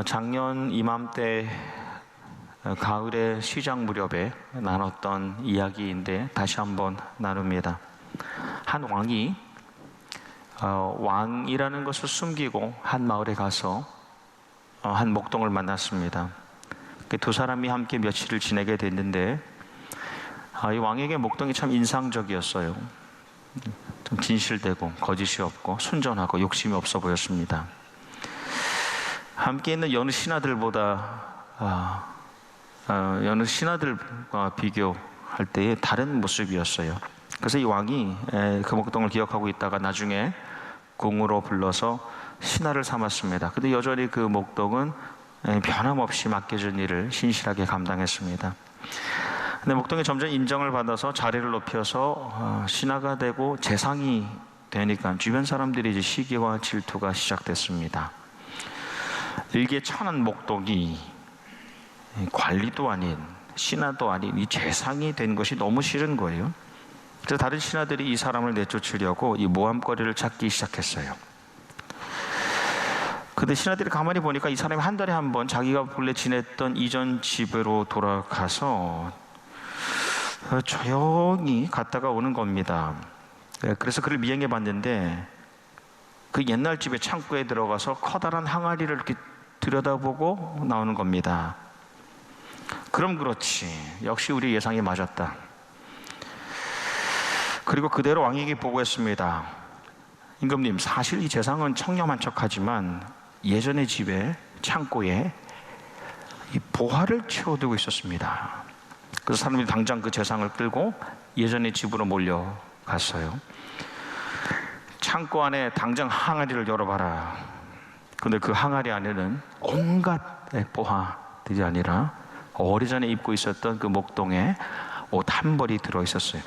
작년 이맘때 가을의 시작 무렵에 나눴던 이야기인데 다시 한번 나눕니다. 한 왕이 왕이라는 것을 숨기고 한 마을에 가서 한 목동을 만났습니다. 두 사람이 함께 며칠을 지내게 됐는데 이 왕에게 목동이 참 인상적이었어요. 좀 진실되고 거짓이 없고 순전하고 욕심이 없어 보였습니다. 함께 있는 여느 신하들과 비교할 때의 다른 모습이었어요. 그래서 이 왕이 그 목동을 기억하고 있다가 나중에 궁으로 불러서 신하를 삼았습니다. 근데 여전히 그 목동은 변함없이 맡겨준 일을 신실하게 감당했습니다. 근데 목동이 점점 인정을 받아서 자리를 높여서 신하가 되고 재상이 되니까 주변 사람들이 이제 시기와 질투가 시작됐습니다. 일개천한 목동이 관리도 아닌 신하도 아닌 이 재상이 된 것이 너무 싫은 거예요. 그래서 다른 신하들이 이 사람을 내쫓으려고 이 모함거리를 찾기 시작했어요. 근데 신하들이 가만히 보니까 이 사람이 한 달에 한 번 자기가 본래 지냈던 이전 집으로 돌아가서 조용히 갔다가 오는 겁니다. 그래서 그를 미행해 봤는데 그 옛날 집의 창고에 들어가서 커다란 항아리를 이렇게 들여다보고 나오는 겁니다. 그럼 그렇지, 역시 우리 예상이 맞았다. 그리고 그대로 왕에게 보고했습니다. 임금님, 사실 이 재상은 청렴한 척하지만 예전의 집에 창고에 이 보화를 채워두고 있었습니다. 그래서 사람들이 당장 그 재상을 끌고 예전의 집으로 몰려갔어요. 창고 안에 당장 항아리를 열어봐라. 근데 그 항아리 안에는 온갖 보화들이 아니라 오래전에 입고 있었던 그 목동의 옷 한 벌이 들어있었어요.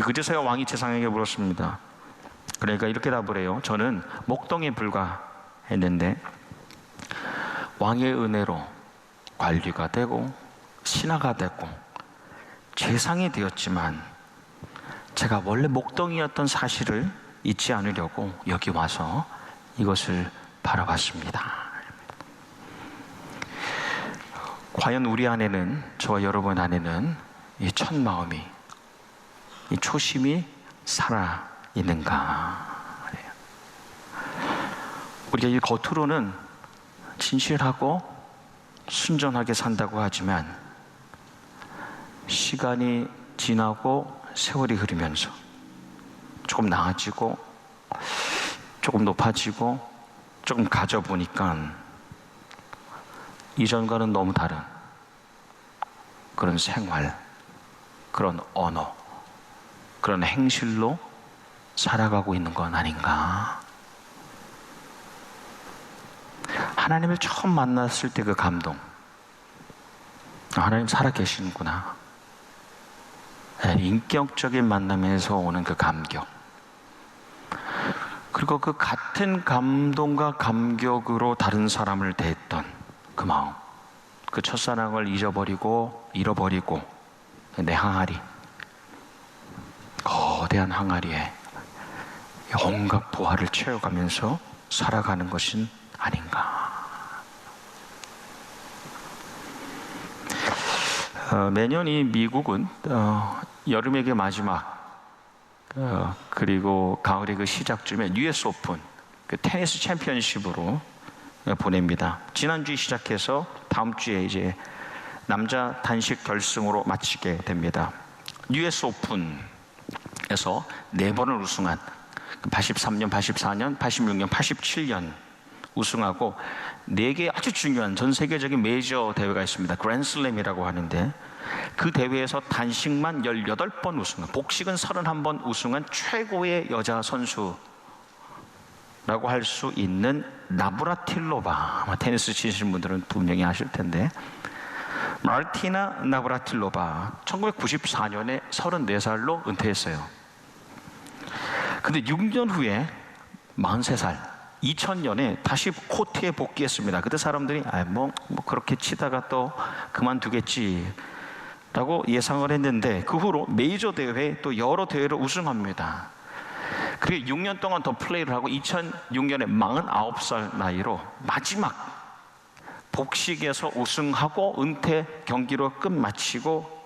그제서야 왕이 재상에게 물었습니다. 그러니까 이렇게 답을 해요. 저는 목동에 불과했는데 왕의 은혜로 관리가 되고 신하가 되고 재상이 되었지만 제가 원래 목동이었던 사실을 잊지 않으려고 여기 와서 이것을 바라봤습니다. 과연 우리 안에는, 저와 여러분 안에는 이 첫 마음이, 이 초심이 살아 있는가? 우리가 이 겉으로는 진실하고 순전하게 산다고 하지만 시간이 지나고 세월이 흐르면서 조금 나아지고 조금 높아지고 조금 가져보니까 이전과는 너무 다른 그런 생활, 그런 언어, 그런 행실로 살아가고 있는 건 아닌가? 하나님을 처음 만났을 때 그 감동, 하나님 살아계시는구나. 인격적인 만남에서 오는 그 감격, 그리고 그 같은 감동과 감격으로 다른 사람을 대했던 그 마음, 그 첫사랑을 잃어버리고 내 항아리, 거대한 항아리에 온갖 보화를 채워가면서 살아가는 것은 아닌가. 매년 이 미국은 여름의 그 마지막 그리고 가을의 그 시작쯤에 US 오픈, 그 테니스 챔피언십으로 보냅니다. 지난주에 시작해서 다음 주에 이제 남자 단식 결승으로 마치게 됩니다. US 오픈에서 4번을 우승한 83년, 84년, 86년, 87년 우승하고 4개 아주 중요한 전 세계적인 메이저 대회가 있습니다. 그랜드슬램이라고 하는데 그 대회에서 단식만 18번 우승한, 복식은 31번 우승한 최고의 여자 선수라고 할 수 있는 나브라틸로바, 아마 테니스 치시는 분들은 분명히 아실 텐데, 마르티나 나브라틸로바 1994년에 34살로 은퇴했어요. 근데 6년 후에 43살 2000년에 다시 코트에 복귀했습니다. 그때 사람들이 뭐 그렇게 치다가 또 그만두겠지 라고 예상을 했는데 그 후로 메이저 대회 또 여러 대회를 우승합니다. 그리고 6년 동안 더 플레이를 하고 2006년에 49살 나이로 마지막 복식에서 우승하고 은퇴 경기로 끝마치고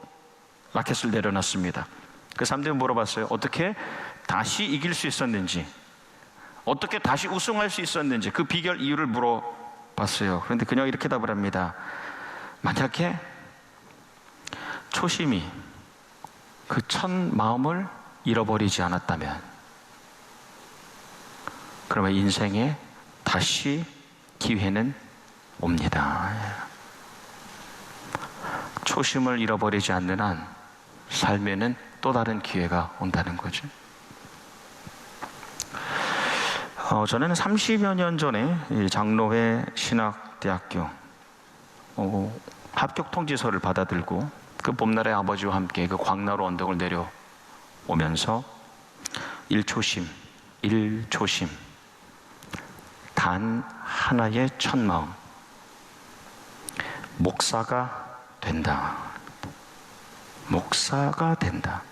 라켓을 내려놨습니다. 그 사람들이 물어봤어요. 어떻게 다시 이길 수 있었는지, 어떻게 다시 우승할 수 있었는지 그 비결 이유를 물어봤어요. 그런데 그녀가 이렇게 답을 합니다. 만약에 초심이 그 첫 마음을 잃어버리지 않았다면, 그러면 인생에 다시 기회는 옵니다. 초심을 잃어버리지 않는 한 삶에는 또 다른 기회가 온다는 거죠. 저는 30여 년 전에 장로회 신학대학교 합격 통지서를 받아들고 그 봄날의 아버지와 함께 그 광나루 언덕을 내려오면서 일초심 단 하나의 첫 마음, 목사가 된다. 목사가 된다.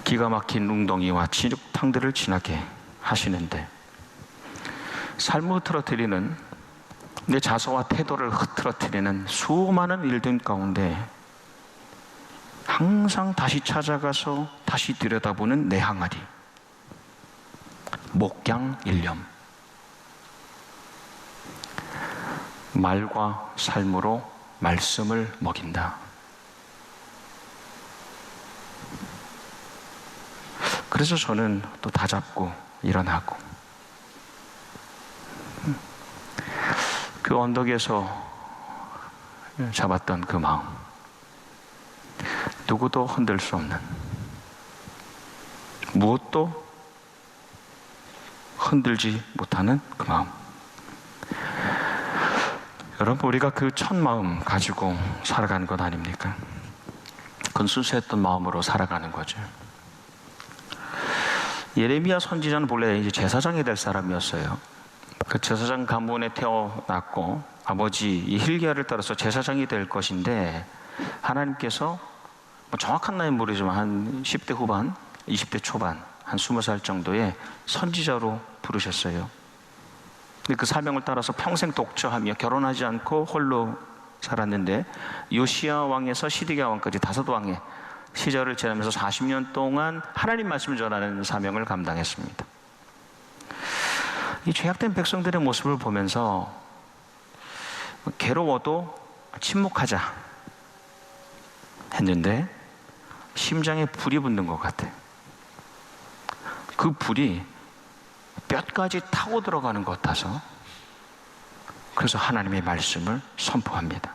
기가 막힌 웅덩이와 진흙탕들을 지나게 하시는데 삶을 흐트러뜨리는, 내 자서와 태도를 흐트러뜨리는 수많은 일들 가운데 항상 다시 찾아가서 다시 들여다보는 내 항아리, 목양일념, 말과 삶으로 말씀을 먹인다. 그래서 저는 또 다잡고 일어나고 그 언덕에서 잡았던 그 마음, 누구도 흔들 수 없는, 무엇도 흔들지 못하는 그 마음. 여러분, 우리가 그 첫 마음 가지고 살아가는 것 아닙니까? 그건 순수했던 마음으로 살아가는 거죠. 예레미야 선지자는 본래 이제 제사장이 될 사람이었어요. 그 제사장 가문에 태어났고 아버지 이 hilki야를 따라서 제사장이 될 것인데, 하나님께서 정확한 나이는 모르지만 한 10대 후반, 20대 초반, 한 20살 정도의 선지자로 부르셨어요. 근데 그 사명을 따라서 평생 독처하며 결혼하지 않고 홀로 살았는데, 요시야 왕에서 시드기야 왕까지 5왕의 시절을 지나면서 40년 동안 하나님 말씀을 전하는 사명을 감당했습니다. 이 죄악된 백성들의 모습을 보면서 괴로워도 침묵하자 했는데 심장에 불이 붙는 것 같아요. 그 불이 뼈까지 타고 들어가는 것 같아서, 그래서 하나님의 말씀을 선포합니다.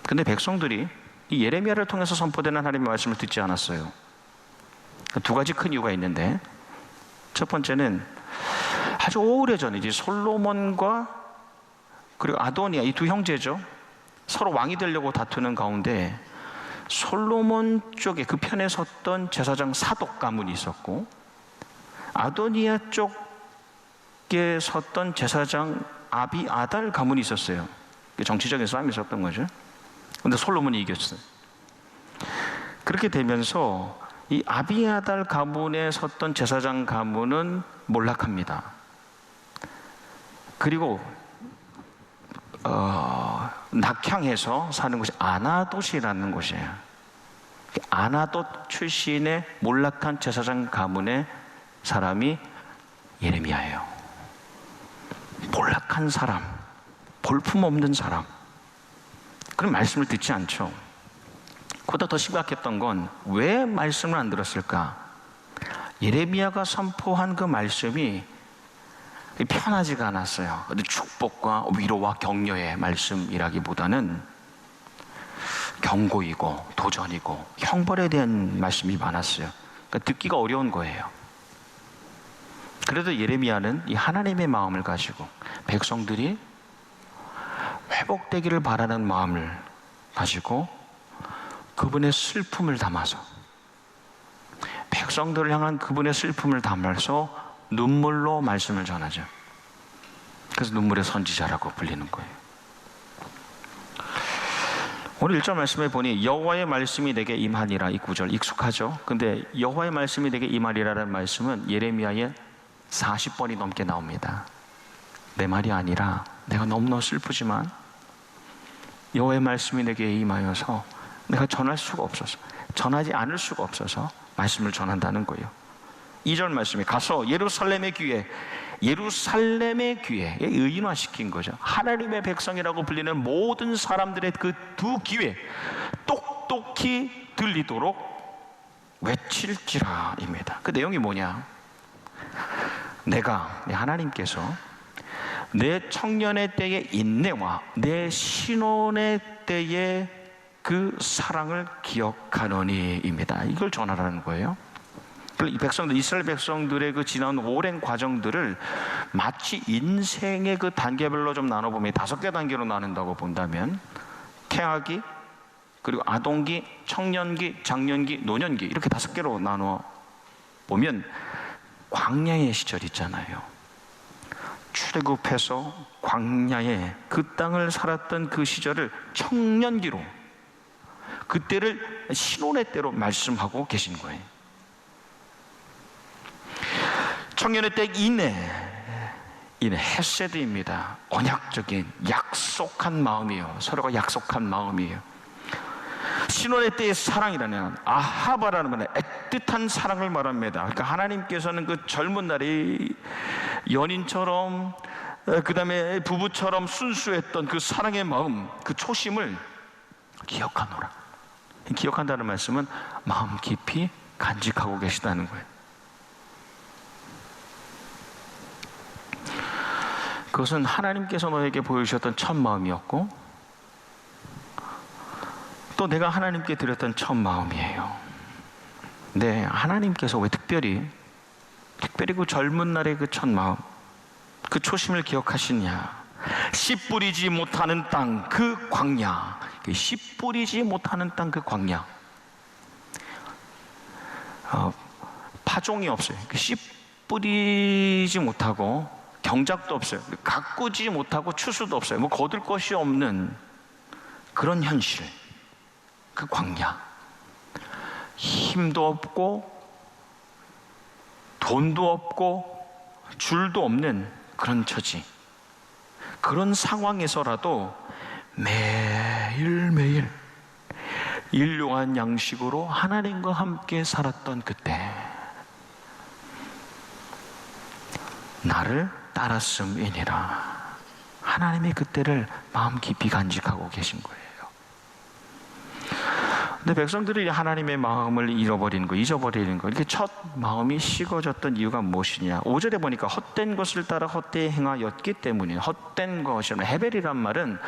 근데 백성들이 이 예레미야를 통해서 선포되는 하나님의 말씀을 듣지 않았어요. 두 가지 큰 이유가 있는데, 첫 번째는 아주 오래전에 이제 솔로몬과 그리고 아도니아, 이 두 형제죠, 서로 왕이 되려고 다투는 가운데 솔로몬 쪽에 그 편에 섰던 제사장 사독 가문이 있었고, 아도니아 쪽에 섰던 제사장 아비아달 가문이 있었어요. 정치적인 싸움이 있었던 거죠. 근데 솔로몬이 이겼어요. 그렇게 되면서 이 아비아달 가문에 섰던 제사장 가문은 몰락합니다. 그리고 낙향해서 사는 곳이 아나돗이라는 곳이에요. 아나돗 출신의 몰락한 제사장 가문의 사람이 예레미야예요. 몰락한 사람, 볼품없는 사람. 그럼 말씀을 듣지 않죠. 그보다 더 심각했던 건 왜 말씀을 안 들었을까? 예레미야가 선포한 그 말씀이 편하지가 않았어요. 축복과 위로와 격려의 말씀이라기보다는 경고이고 도전이고 형벌에 대한 말씀이 많았어요. 그러니까 듣기가 어려운 거예요. 그래도 예레미야는 이 하나님의 마음을 가지고 백성들이 회복되기를 바라는 마음을 가지고 그분의 슬픔을 담아서, 백성들을 향한 그분의 슬픔을 담아서 눈물로 말씀을 전하죠. 그래서 눈물의 선지자라고 불리는 거예요. 오늘 1절 말씀에 보니 여호와의 말씀이 내게 임하니라, 이 구절 익숙하죠. 근데 여호와의 말씀이 내게 임하리라는 말씀은 예레미야에 40번이 넘게 나옵니다. 내 말이 아니라 내가 너무너무 슬프지만 여호와의 말씀이 내게 임하여서 내가 전할 수가 없어서, 전하지 않을 수가 없어서 말씀을 전한다는 거예요. 2절 말씀이 가서 예루살렘의 귀에, 예루살렘의 귀에 의인화시킨 거죠. 하나님의 백성이라고 불리는 모든 사람들의 그 두 귀에 똑똑히 들리도록 외칠지라입니다. 그 내용이 뭐냐? 내가, 하나님께서 내 청년의 때의 인내와 내 신혼의 때의 그 사랑을 기억하노니입니다. 이걸 전하라는 거예요. 이 백성들, 이스라엘 백성들의 그 지난 오랜 과정들을 마치 인생의 그 단계별로 좀 나눠보면 5개 단계로 나눈다고 본다면, 태아기, 그리고 아동기, 청년기, 장년기, 노년기, 이렇게 5개로 나눠 보면 광야의 시절 있잖아요. 출애굽해서 광야에 그 땅을 살았던 그 시절을 청년기로, 그때를 신혼의 때로 말씀하고 계신 거예요. 청년의 때 인내 헤세드입니다. 언약적인 약속한 마음이에요. 서로가 약속한 마음이에요. 신혼의 때의 사랑이라는, 아하바라는 말은 애틋한 사랑을 말합니다. 그러니까 하나님께서는 그 젊은 날에 연인처럼, 그 다음에 부부처럼 순수했던 그 사랑의 마음, 그 초심을 기억하노라. 기억한다는 말씀은 마음 깊이 간직하고 계시다는 거예요. 그것은 하나님께서 너에게 보여주셨던 첫 마음이었고, 또 내가 하나님께 드렸던 첫 마음이에요. 네, 하나님께서 왜 특별히 그 젊은 날의 그 첫 마음, 그 초심을 기억하시냐? 씨 뿌리지 못하는 땅, 그 광야, 씨 뿌리지 못하는 땅, 그 광야. 파종이 없어요. 씨 뿌리지 못하고 경작도 없어요. 가꾸지 못하고 추수도 없어요. 뭐 거둘 것이 없는 그런 현실, 그 광야. 힘도 없고 돈도 없고 줄도 없는 그런 처지, 그런 상황에서라도 매일매일 일용한 양식으로 하나님과 함께 살았던 그때, 나를 따랐음이니라. 하나님이 그때를 마음 깊이 간직하고 계신 거예요. 근데 백성들이 하나님의 마음을 잊어버리는 거, 이렇게 첫 마음이 식어졌던 이유가 무엇이냐? 5절에 보니까 헛된 것을 따라 헛되이 행하였기 때문이에요. 헛된 것이라면, 헤벨이란 말은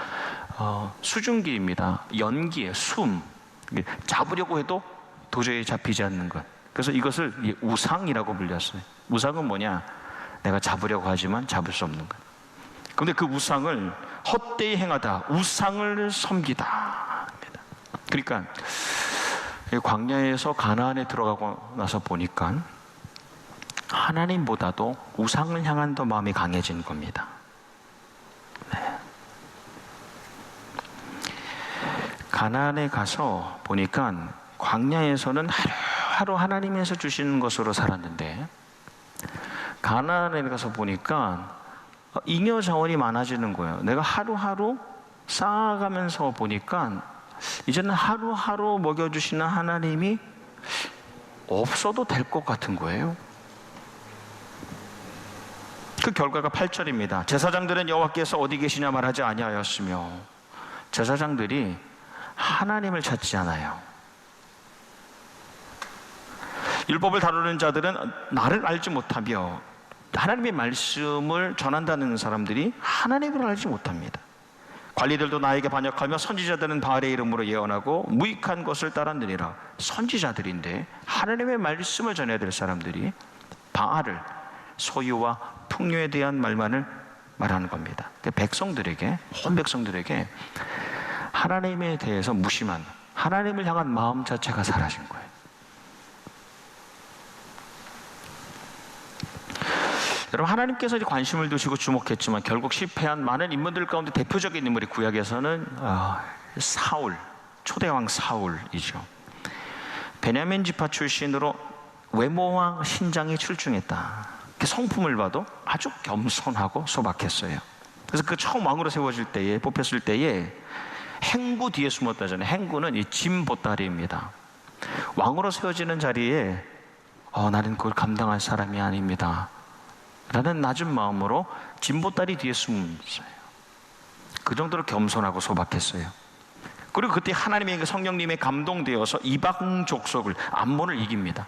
수증기입니다. 연기에 숨, 잡으려고 해도 도저히 잡히지 않는 것. 그래서 이것을 우상이라고 불렸어요. 우상은 뭐냐? 내가 잡으려고 하지만 잡을 수 없는 것. 그런데 그 우상을 헛되이 행하다, 우상을 섬기다. 그러니까 광야에서 가나안에 들어가고 나서 보니까 하나님보다도 우상을 향한 더 마음이 강해진 겁니다. 네. 가나안에 가서 보니까 광야에서는 하루하루 하나님에서 주시는 것으로 살았는데, 가나안에 가서 보니까 잉여 자원이 많아지는 거예요. 내가 하루하루 쌓아가면서 보니까 이제는 하루하루 먹여주시는 하나님이 없어도 될 것 같은 거예요. 그 결과가 8절입니다. 제사장들은 여호와께서 어디 계시냐 말하지 아니하였으며, 제사장들이 하나님을 찾지 않아요. 율법을 다루는 자들은 나를 알지 못하며, 하나님의 말씀을 전한다는 사람들이 하나님을 알지 못합니다. 관리들도 나에게 반역하며 선지자들은 바알의 이름으로 예언하고 무익한 것을 따랐느니라. 선지자들인데 하나님의 말씀을 전해야 될 사람들이 바알을, 소유와 풍요에 대한 말만을 말하는 겁니다. 백성들에게, 온 백성들에게 하나님에 대해서 무심한, 하나님을 향한 마음 자체가 사라진 거예요. 여러분, 하나님께서 관심을 두시고 주목했지만 결국 실패한 많은 인물들 가운데 대표적인 인물이 구약에서는 사울, 초대왕 사울이죠. 베냐민 지파 출신으로 외모와 신장이 출중했다. 그 성품을 봐도 아주 겸손하고 소박했어요. 그래서 그 처음 왕으로 세워질 때에, 뽑혔을 때에 행구 뒤에 숨었다잖아요. 행구는 이 진보따리입니다. 왕으로 세워지는 자리에 나는 그걸 감당할 사람이 아닙니다 라는 낮은 마음으로 진보따리 뒤에 숨었어요. 그 정도로 겸손하고 소박했어요. 그리고 그때 하나님의 성령님에 감동되어서 이방 족속을, 암몬을 이깁니다.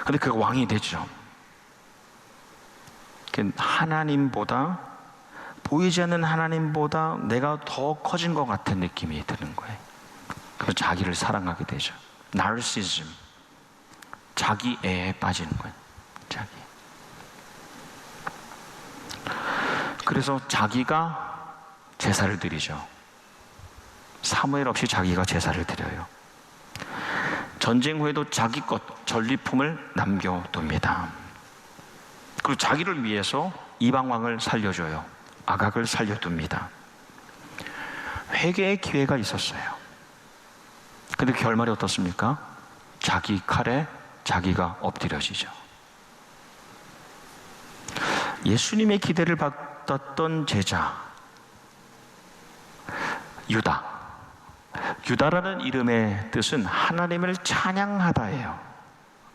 근데 그가 왕이 되죠. 하나님보다, 보이지 않는 하나님보다 내가 더 커진 것 같은 느낌이 드는 거예요. 그래서 자기를 사랑하게 되죠. 나르시즘, 자기애에 빠지는 거예요. 자기. 그래서 자기가 제사를 드리죠. 사무엘 없이 자기가 제사를 드려요. 전쟁 후에도 자기 것, 전리품을 남겨둡니다. 그리고 자기를 위해서 이방왕을 살려줘요. 아각을 살려둡니다. 회개의 기회가 있었어요. 근데 결말이 어떻습니까? 자기 칼에 자기가 엎드려지죠. 예수님의 기대를 받았던 제자 유다. 유다라는 이름의 뜻은 하나님을 찬양하다예요.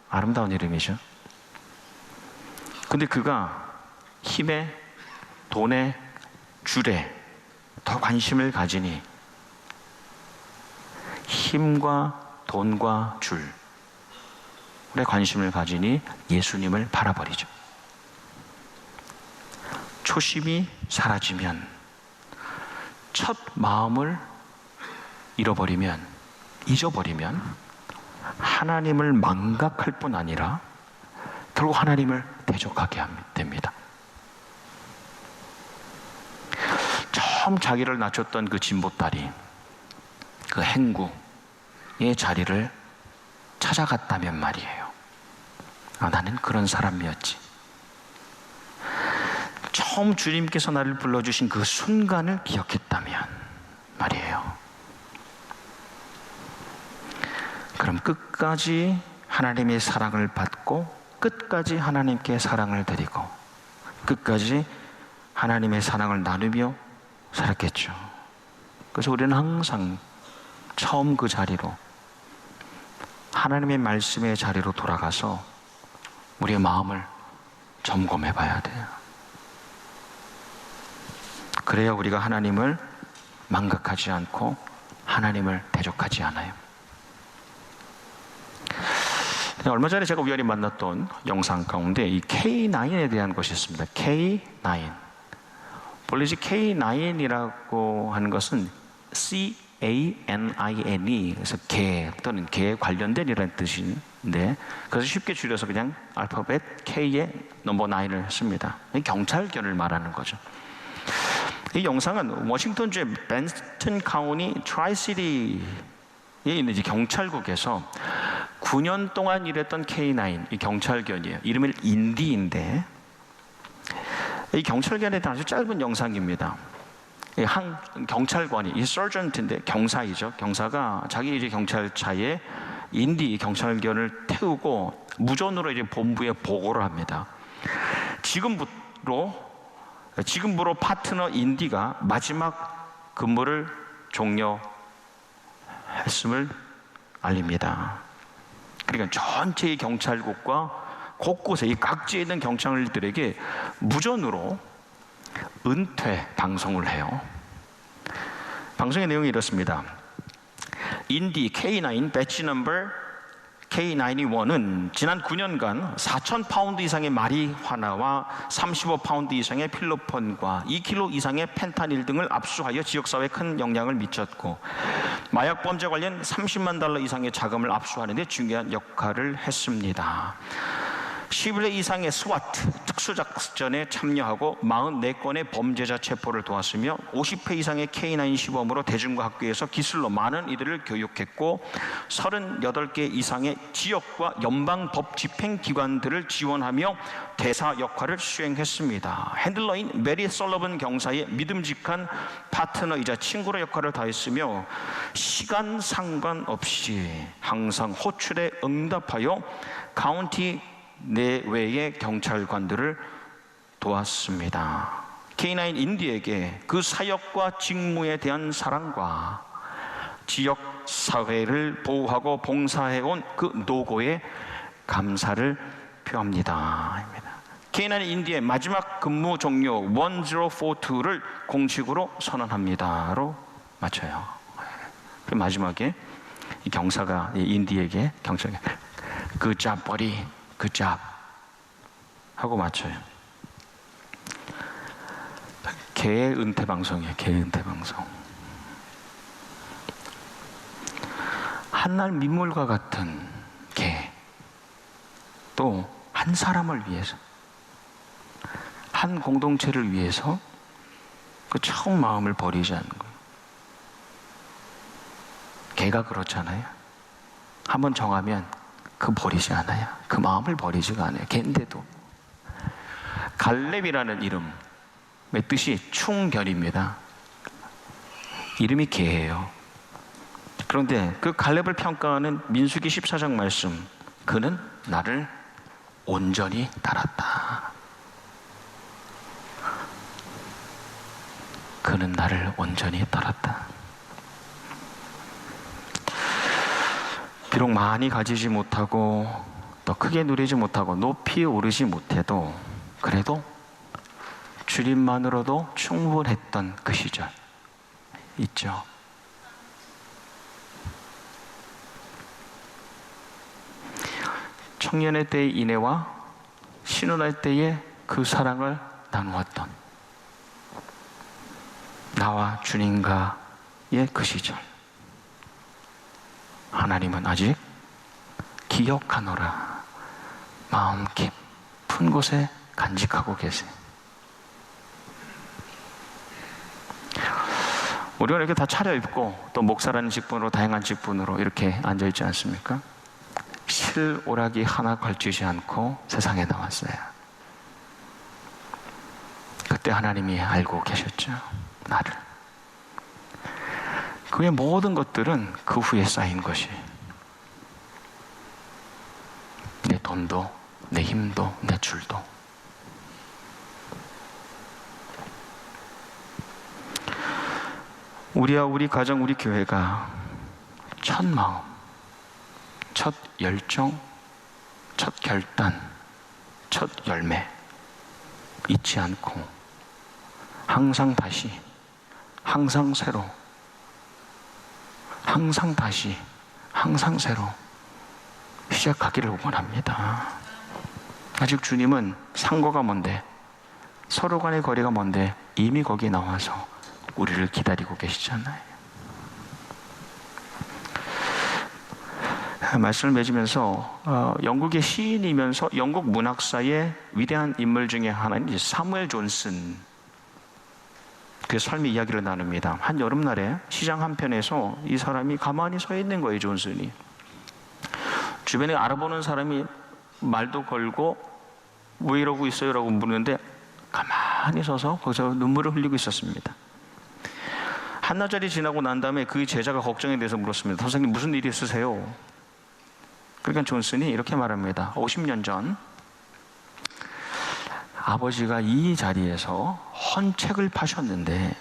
아름다운 이름이죠. 근데 그가 힘에, 돈에, 줄에 더 관심을 가지니 힘과 돈과 줄에 관심을 가지니 예수님을 바라버리죠. 초심이 사라지면, 첫 마음을 잊어버리면 하나님을 망각할 뿐 아니라 결국 하나님을 대적하게 됩니다. 처음 자기를 낮췄던 그 진보딸이 그 행구의 자리를 찾아갔다면 말이에요. 나는 그런 사람이었지. 처음 주님께서 나를 불러주신 그 순간을 기억했다면 말이에요. 그럼 끝까지 하나님의 사랑을 받고, 끝까지 하나님께 사랑을 드리고, 끝까지 하나님의 사랑을 나누며 살았겠죠. 그래서 우리는 항상 처음 그 자리로, 하나님의 말씀의 자리로 돌아가서 우리의 마음을 점검해 봐야 돼요. 그래야 우리가 하나님을 망각하지 않고 하나님을 대적하지 않아요. 얼마 전에 제가 우연히 만났던 영상 가운데 이 K9에 대한 것이 있습니다. K9. 본래 K9이라고 하는 것은 CANINE, 그래서 개 또는 개에 관련된 이라는 뜻인데, 그래서 쉽게 줄여서 그냥 알파벳 K에 넘버 9을 씁니다. 경찰견을 말하는 거죠. 이 영상은 워싱턴주의 벤튼 카운티 트라이시티에 있는 경찰국에서 9년 동안 일했던 K9, 이 경찰견이에요. 이름은 인디인데, 이 경찰견에 대한 아주 짧은 영상입니다. 한 경찰관이, 이 서전트인데 경사이죠. 경사가 자기 이제 경찰차에 인디 경찰견을 태우고 무전으로 이제 본부에 보고를 합니다. 지금부로 파트너 인디가 마지막 근무를 종료했음을 알립니다. 그러니까 전체의 경찰국과 곳곳에 이 각지에 있는 경찰들에게 무전으로 은퇴 방송을 해요. 방송의 내용이 이렇습니다. 인디 K9 배지 넘버 K91은 지난 9년간 4,000파운드 이상의 마리화나와 35파운드 이상의 필로폰과 2kg 이상의 펜타닐 등을 압수하여 지역사회에 큰 영향을 미쳤고, 마약 범죄 관련 $300,000 이상의 자금을 압수하는 데 중요한 역할을 했습니다. 11회 이상의 스와트 특수작전에 참여하고 44건의 범죄자 체포를 도왔으며 50회 이상의 K9 시범으로 대중과 학교에서 기술로 많은 이들을 교육했고, 38개 이상의 지역과 연방법 집행기관들을 지원하며 대사 역할을 수행했습니다. 핸들러인 메리 설러번 경사의 믿음직한 파트너이자 친구로 역할을 다했으며, 시간 상관없이 항상 호출에 응답하여 카운티 내외의 경찰관들을 도왔습니다. K9 인디에게 그 사역과 직무에 대한 사랑과 지역 사회를 보호하고 봉사해온 그 노고에 감사를 표합니다. K9 인디의 마지막 근무 종료 1042를 공식으로 선언합니다로 맞춰요. 그 마지막에 이 경사가 인디에게 경찰에 Good job, buddy. Good job 하고 맞춰요. 개의 은퇴 방송이에요. 개의 은퇴 방송. 한날 민물과 같은 개, 또 한 사람을 위해서, 한 공동체를 위해서 그 처음 마음을 버리지 않는 거예요. 개가 그렇잖아요. 한번 정하면 그 버리지 않아요. 그 마음을 버리지가 않아요. 개인데도. 갈렙이라는 이름의 뜻이 충견입니다. 이름이 개예요. 그런데 그 갈렙을 평가하는 민수기 14장 말씀, 그는 나를 온전히 따랐다. 그는 나를 온전히 따랐다. 비록 많이 가지지 못하고 또 크게 누리지 못하고 높이 오르지 못해도 그래도 주님만으로도 충분했던 그 시절 있죠. 청년의 때의 인애와 신혼할 때의 그 사랑을 나누었던 나와 주님과의 그 시절, 하나님은 아직 기억하노라 마음 깊은 곳에 간직하고 계세요. 우리가 이렇게 다 차려입고 또 목사라는 직분으로, 다양한 직분으로 이렇게 앉아있지 않습니까? 실오라기 하나 걸치지 않고 세상에 나왔어요. 그때 하나님이 알고 계셨죠. 나를. 그의 모든 것들은 그 후에 쌓인 것이, 내 돈도, 내 힘도, 내 줄도. 우리와 우리 가정, 우리 교회가 첫 마음, 첫 열정, 첫 결단, 첫 열매 잊지 않고 항상 다시, 항상 새로, 항상 다시, 항상 새로 시작하기를 원합니다. 아직 주님은 상고가 먼데, 서로 간의 거리가 먼데 이미 거기에 나와서 우리를 기다리고 계시잖아요. 말씀을 맺으면서 영국의 시인이면서 영국 문학사의 위대한 인물 중에 하나인 사무엘 존슨, 그 삶의 이야기를 나눕니다. 한 여름날에 시장 한편에서 이 사람이 가만히 서 있는 거예요. 존슨이. 주변에 알아보는 사람이 말도 걸고 왜 이러고 있어요? 라고 물는데 가만히 서서 거기서 눈물을 흘리고 있었습니다. 한나절이 지나고 난 다음에 그 제자가 걱정에 대해서 물었습니다. 선생님, 무슨 일이 있으세요? 그러니까 존슨이 이렇게 말합니다. 50년 전 아버지가 이 자리에서 헌책을 파셨는데,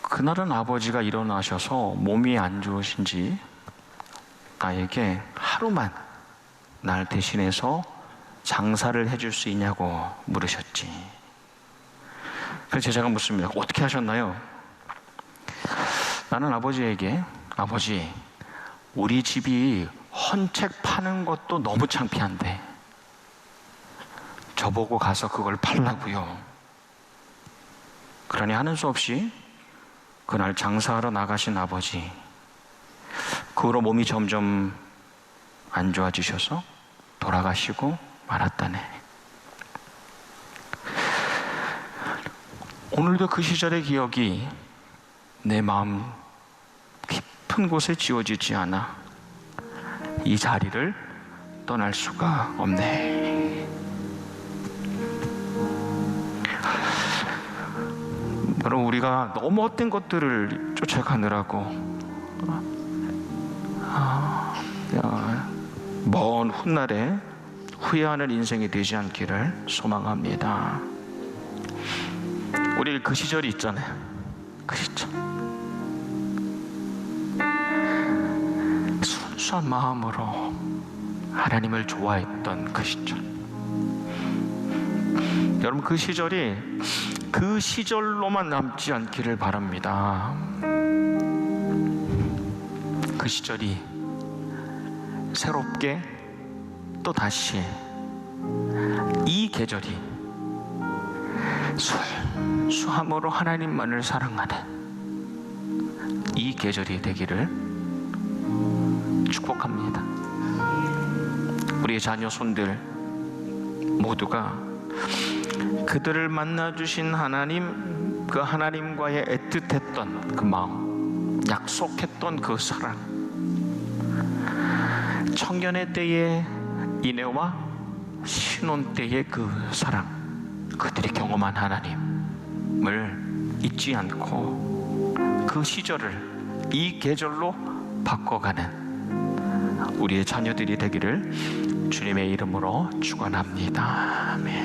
그날은 아버지가 일어나셔서 몸이 안 좋으신지 나에게 하루만 날 대신해서 장사를 해줄 수 있냐고 물으셨지. 그래서 제자가 묻습니다. 어떻게 하셨나요? 나는 아버지에게, 아버지, 우리 집이 헌책 파는 것도 너무 창피한데 저보고 가서 그걸 팔라고요. 그러니 하는 수 없이 그날 장사하러 나가신 아버지, 그 후로 몸이 점점 안 좋아지셔서 돌아가시고 말았다네. 오늘도 그 시절의 기억이 내 마음 깊은 곳에 지워지지 않아 이 자리를 떠날 수가 없네. 여러분, 우리가 너무 헛된 것들을 쫓아가느라고 훗날에 후회하는 인생이 되지 않기를 소망합니다. 우리 그 시절이 있잖아요. 그 시절. 순수한 마음으로 하나님을 좋아했던 그 시절. 여러분, 그 시절이 그 시절로만 남지 않기를 바랍니다. 그 시절이 새롭게 또 다시 이 계절이 순수함으로 하나님만을 사랑하는 이 계절이 되기를 축복합니다. 우리의 자녀 손들 모두가 그들을 만나주신 하나님, 그 하나님과의 애틋했던 그 마음, 약속했던 그 사랑, 청년의 때의 인애와 신혼 때의 그 사랑, 그들이 경험한 하나님을 잊지 않고 그 시절을 이 계절로 바꿔가는 우리의 자녀들이 되기를 주님의 이름으로 축원합니다. 아멘.